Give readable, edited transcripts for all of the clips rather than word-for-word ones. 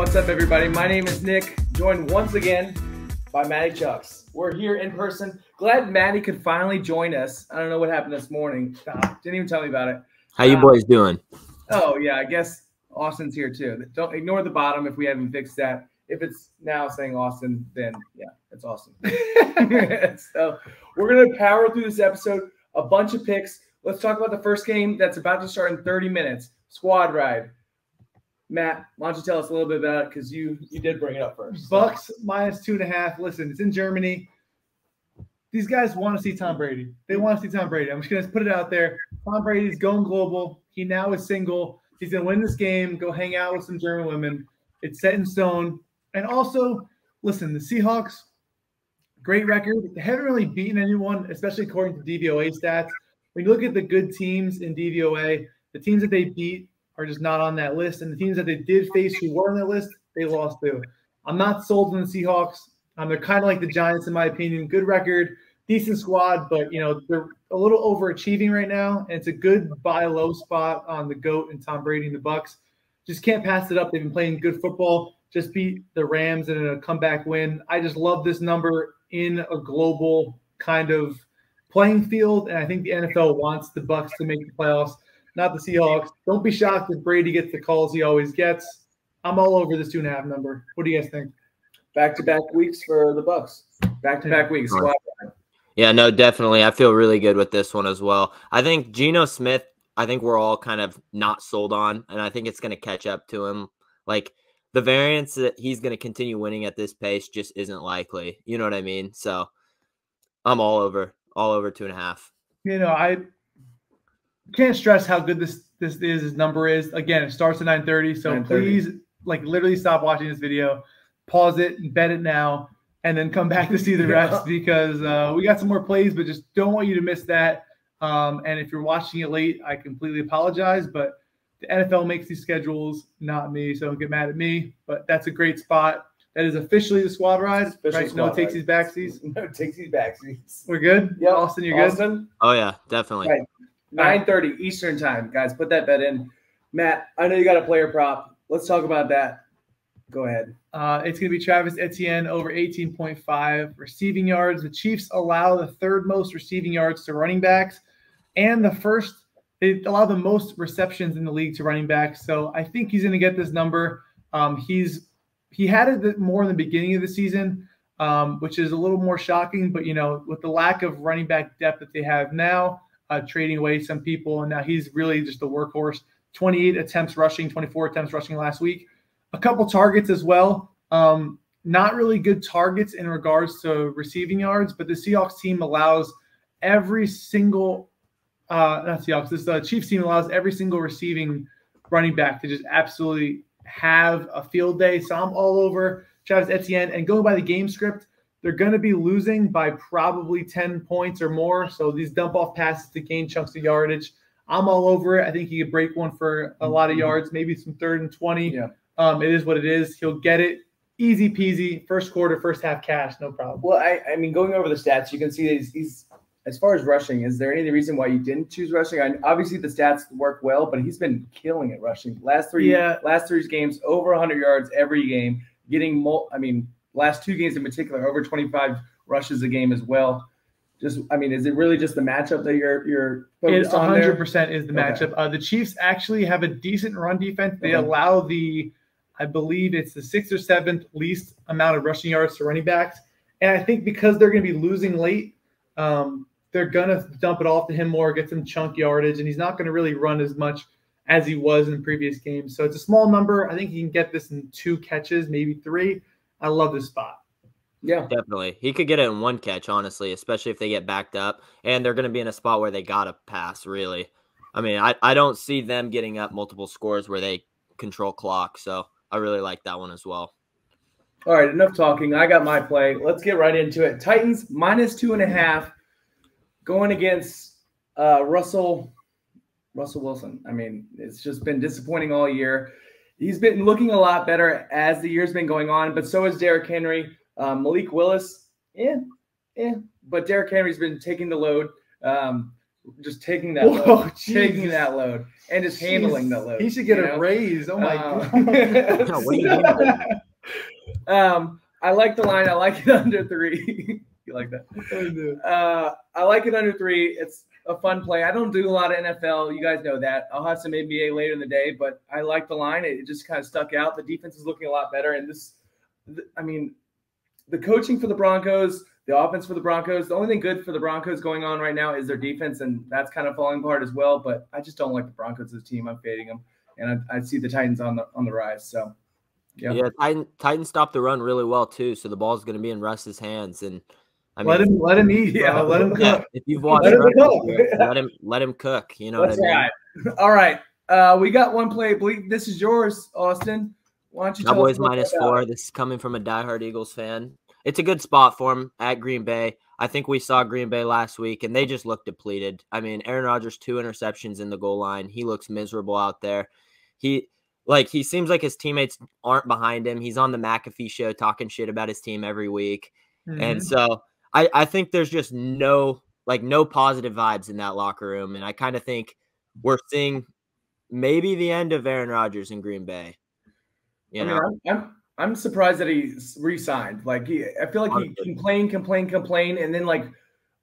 What's up, everybody? My name is Nick, joined once again by Maddie Chucks. We're here in person. Glad Maddie could finally join us. I don't know what happened this morning. Didn't even tell me about it. How you boys doing? Oh, yeah, I guess Austin's here too. Don't ignore the bottom if we haven't fixed that. If it's now saying Austin, then yeah, it's Austin. So we're going to power through this episode. A bunch of picks. Let's talk about the first game that's about to start in 30 minutes. Squad ride. Matt, why don't you tell us a little bit about it, because you did bring it up first. Bucks minus 2.5. Listen, it's in Germany. These guys want to see Tom Brady. They want to see Tom Brady. I'm just going to put it out there. Tom Brady's going global. He now is single. He's going to win this game, go hang out with some German women. It's set in stone. And also, listen, the Seahawks, great record. They haven't really beaten anyone, especially according to DVOA stats. When you look at the good teams in DVOA, the teams that they beat are just not on that list. And the teams that they did face who were on that list, they lost to. I'm not sold on the Seahawks. They're kind of like the Giants, in my opinion. Good record, decent squad, but, you know, they're a little overachieving right now. And it's a good buy low spot on the GOAT and Tom Brady and the Bucks. Just can't pass it up. They've been playing good football. Just beat the Rams in a comeback win. I just love this number in a global kind of playing field. And I think the NFL wants the Bucks to make the playoffs, not the Seahawks. Don't be shocked if Brady gets the calls he always gets. I'm all over this 2.5 number. What do you guys think? Back-to-back weeks for the Bucks. Back-to-back weeks. Squad ride. Yeah, no, definitely. I feel really good with this one as well. I think Geno Smith, I think we're all kind of not sold on, and I think it's going to catch up to him. Like, the variance that he's going to continue winning at this pace just isn't likely. You know what I mean? So I'm all over 2.5. You know, I can't stress how good this number is. Again, it starts at 9:30, so 9:30. Please, like, literally stop watching this video, pause it, and bet it now, and then come back to see the rest because we got some more plays, but just don't want you to miss that. And if you're watching it late, I completely apologize, but the NFL makes these schedules, not me, so don't get mad at me. But that's a great spot. That is officially the squad ride, right? No takesies, backsies. No takesies, backsies. We're good? Yep. Austin, you're good? Austin? Oh, yeah, definitely. Right. 9:30 Eastern time, guys. Put that bet in. Matt, I know you got a player prop. Let's talk about that. Go ahead. It's going to be Travis Etienne over 18.5 receiving yards. The Chiefs allow the third most receiving yards to running backs, and they allow the most receptions in the league to running backs. So I think he's going to get this number. He had it more in the beginning of the season, which is a little more shocking. But, you know, with the lack of running back depth that they have now, trading away some people, and now he's really just a workhorse. 28 attempts rushing, 24 attempts rushing last week. A couple targets as well. Not really good targets in regards to receiving yards, but the Seahawks team allows every single the Chiefs team allows every single receiving running back to just absolutely have a field day. So I'm all over Travis Etienne. And going by the game script, they're going to be losing by probably 10 points or more. So these dump-off passes to gain chunks of yardage, I'm all over it. I think he could break one for a lot of yards, maybe some 3rd and 20. Yeah. It is what it is. He'll get it. Easy peasy. First quarter, first half cash, no problem. Well, I mean, going over the stats, you can see that he's as far as rushing, is there any reason why you didn't choose rushing? Obviously, the stats work well, but he's been killing it rushing. Last three games, over 100 yards every game, getting last 2 games in particular, over 25 rushes a game as well. Just, I mean, is it really just the matchup that you're focused on there? 100% is the matchup. Okay. The Chiefs actually have a decent run defense. They allow I believe it's the 6th or 7th least amount of rushing yards to running backs. And I think because they're going to be losing late, they're going to dump it off to him more, get some chunk yardage, and he's not going to really run as much as he was in previous games. So it's a small number. I think he can get this in 2 catches, maybe 3. I love this spot. Yeah, definitely. He could get it in 1 catch, honestly, especially if they get backed up. And they're going to be in a spot where they got to pass, really. I mean, I don't see them getting up multiple scores where they control clock. So I really like that one as well. All right, enough talking. I got my play. Let's get right into it. Titans minus 2.5 going against Russell Wilson. I mean, it's just been disappointing all year. He's been looking a lot better as the year's been going on, but so has Derrick Henry. Malik Willis, but Derrick Henry's been taking the load. just taking that load, taking that load, and just handling that load. He should get a raise. Oh my god! What do you mean? I like the line. I like it under 3. You like that? I like it under 3. It's a fun play. I don't do a lot of NFL. You guys know that. I'll have some NBA later in the day, but I like the line. It just kind of stuck out. The defense is looking a lot better, and the coaching for the Broncos, the offense for the Broncos, the only thing good for the Broncos going on right now is their defense, and that's kind of falling apart as well. But I just don't like the Broncos as a team. I'm fading them, and I see the Titans on the rise. So, yeah, Titans stopped the run really well too. So the ball's going to be in Russ's hands, and I mean, let him eat. Yeah, let him cook. Yeah, if you've watched, let him cook. You know that's what I mean? Right. All right, we got one play. This is yours, Austin. Why don't you tell Cowboys -4. This is coming from a diehard Eagles fan. It's a good spot for him at Green Bay. I think we saw Green Bay last week, and they just look depleted. I mean, Aaron Rodgers, 2 interceptions in the goal line. He looks miserable out there. He seems like his teammates aren't behind him. He's on the McAfee show talking shit about his team every week. Mm-hmm. And so I think there's just no positive vibes in that locker room. And I kind of think we're seeing maybe the end of Aaron Rodgers in Green Bay. I'm surprised that he re-signed. I feel like he complained, and then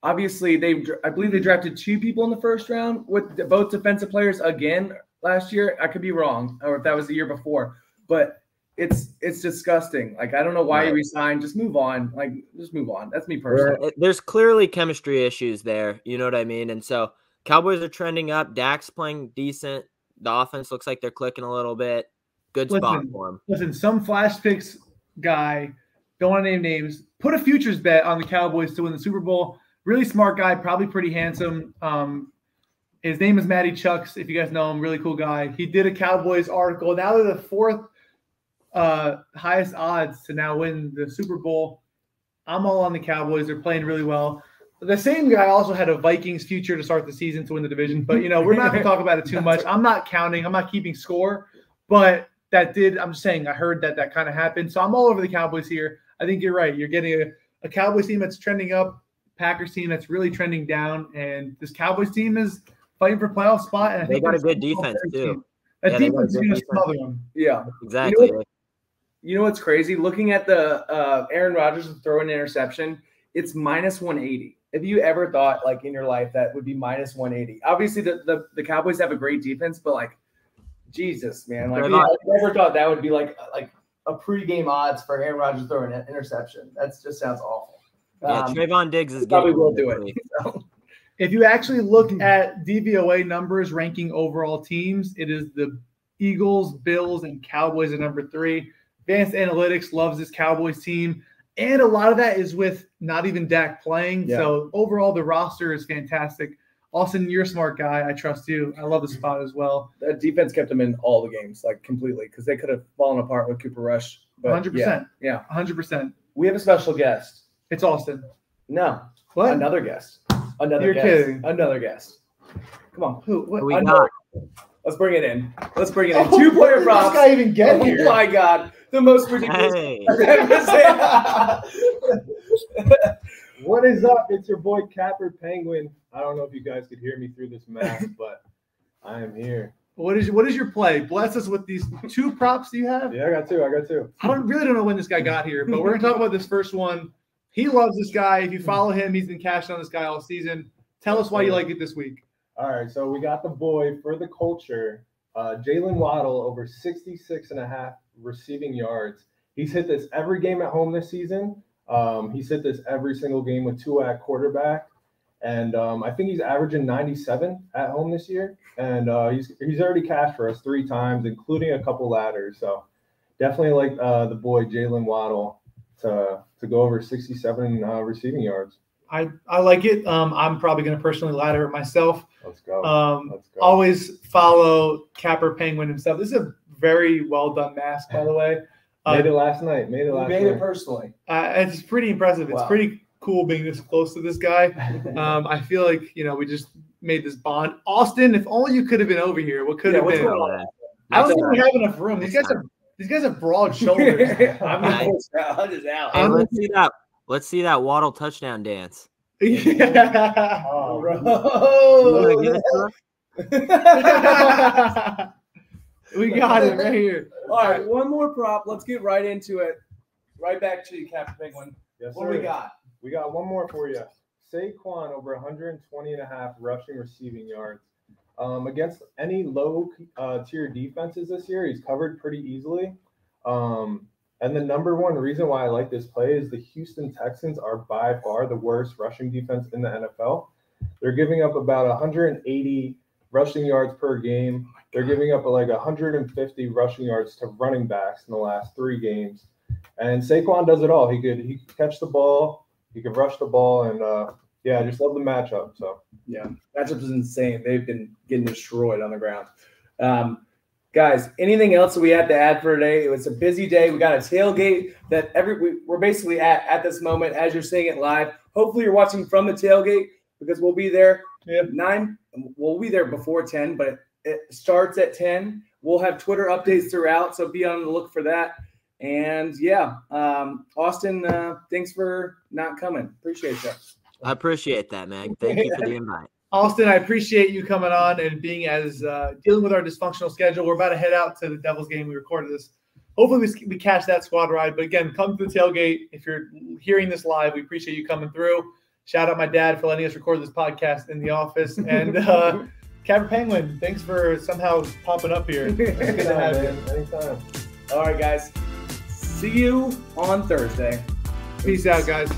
obviously I believe they drafted 2 people in the first round with both defensive players again last year. I could be wrong, or if that was the year before, but it's disgusting. I don't know why he re-signed. Just move on. Just move on. That's me personally. There's clearly chemistry issues there. You know what I mean? And so Cowboys are trending up. Dak's playing decent. The offense looks like they're clicking a little bit. Good spot for him. Listen, some flash picks guy, don't want to name names, put a futures bet on the Cowboys to win the Super Bowl. Really smart guy, probably pretty handsome. His name is Matty Chucks, if you guys know him, really cool guy. He did a Cowboys article. Now they're the 4th highest odds to now win the Super Bowl. I'm all on the Cowboys. They're playing really well. The same guy also had a Vikings future to start the season to win the division. But, we're not going to talk about it too much. I'm not counting. I'm not keeping score. But I'm just saying I heard that kind of happened. So I'm all over the Cowboys here. I think you're right. You're getting a Cowboys team that's trending up, Packers team that's really trending down, and this Cowboys team is fighting for playoff spot. And I think they got a good defense too. That defense is going to smother them. Yeah, exactly. You know what's crazy? Looking at the Aaron Rodgers throwing an interception, it's -180. Have you ever thought in your life that would be -180? Obviously, the Cowboys have a great defense, but Jesus, man. I never thought that would be like a pregame odds for Aaron Rodgers throwing an interception. That just sounds awful. Yeah, Trayvon Diggs is probably will do it. So. If you actually look at DVOA numbers ranking overall teams, it is the Eagles, Bills, and Cowboys at number 3. Advanced Analytics loves this Cowboys team, and a lot of that is with not even Dak playing. Yeah. So overall, the roster is fantastic. Austin, you're a smart guy. I trust you. I love the spot as well. The defense kept them in all the games, completely, because they could have fallen apart with Cooper Rush. 100%. Yeah. 100%. We have a special guest. It's Austin. No. What? Another guest. You're kidding. Another guest. Come on. Who? What? We got? Let's bring it in. 2-player props. This guy even get here? Oh, my God. The most ridiculous. Hey. What is up? It's your boy Capper Penguin. I don't know if you guys could hear me through this mask, but I am here. What is your play? Bless us with these 2 props you have. Yeah, I got two. I don't know when this guy got here, but we're gonna talk about this first one. He loves this guy. If you follow him, he's been cashing on this guy all season. Tell us why you like it this week. All right, so we got the boy for the culture, Jalen Waddle, over 66.5 receiving yards. He's hit this every game at home this season. He's hit this every single game with Tua at quarterback. And I think he's averaging 97 at home this year. And he's already cashed for us 3 times, including a couple ladders. So definitely like the boy Jalen Waddle to go over 67 receiving yards. I like it. I'm probably going to personally ladder it myself. Let's go. Always follow Capper Penguin himself. This is a very well done mask, by the way. Made it last night. Made it personally. It's pretty impressive. Wow. It's pretty cool being this close to this guy. I feel like we just made this bond. Austin, if only you could have been over here. What could have been? I don't think we have enough room. These guys have broad shoulders. I'm just out. Hey, let's see that Waddle touchdown dance. Yeah. Oh, Bro. We got it right here. All right, one more prop. Let's get right into it. Right back to you, Captain Penguin. Yes, What do we sir. got? We got one more for you. Saquon over 120.5 rushing receiving yards. Against any low tier defenses this year, he's covered pretty easily. And the number one reason why I like this play is the Houston Texans are by far the worst rushing defense in the NFL. They're giving up about 180 rushing yards per game. They're giving up like 150 rushing yards to running backs in the last 3 games. And Saquon does it all. He could catch the ball, he could rush the ball, and I just love the matchup. So yeah, matchup is insane. They've been getting destroyed on the ground. Guys, anything else that we had to add for today? It was a busy day. We got a tailgate that we're basically at this moment as you're seeing it live. Hopefully you're watching from the tailgate because we'll be there 9. We'll be there before 10, but it starts at 10. We'll have Twitter updates throughout, so be on the look for that. And Austin, thanks for not coming. Appreciate you. I appreciate that, man. Thank you for the invite. Austin, I appreciate you coming on and being as dealing with our dysfunctional schedule. We're about to head out to the Devils game. We recorded this. Hopefully we catch that squad ride. But again, come to the tailgate. If you're hearing this live, we appreciate you coming through. Shout out my dad for letting us record this podcast in the office. And Captain Penguin, thanks for somehow popping up here. Good to have you. Anytime. All right, guys. See you on Thursday. Peace out, guys.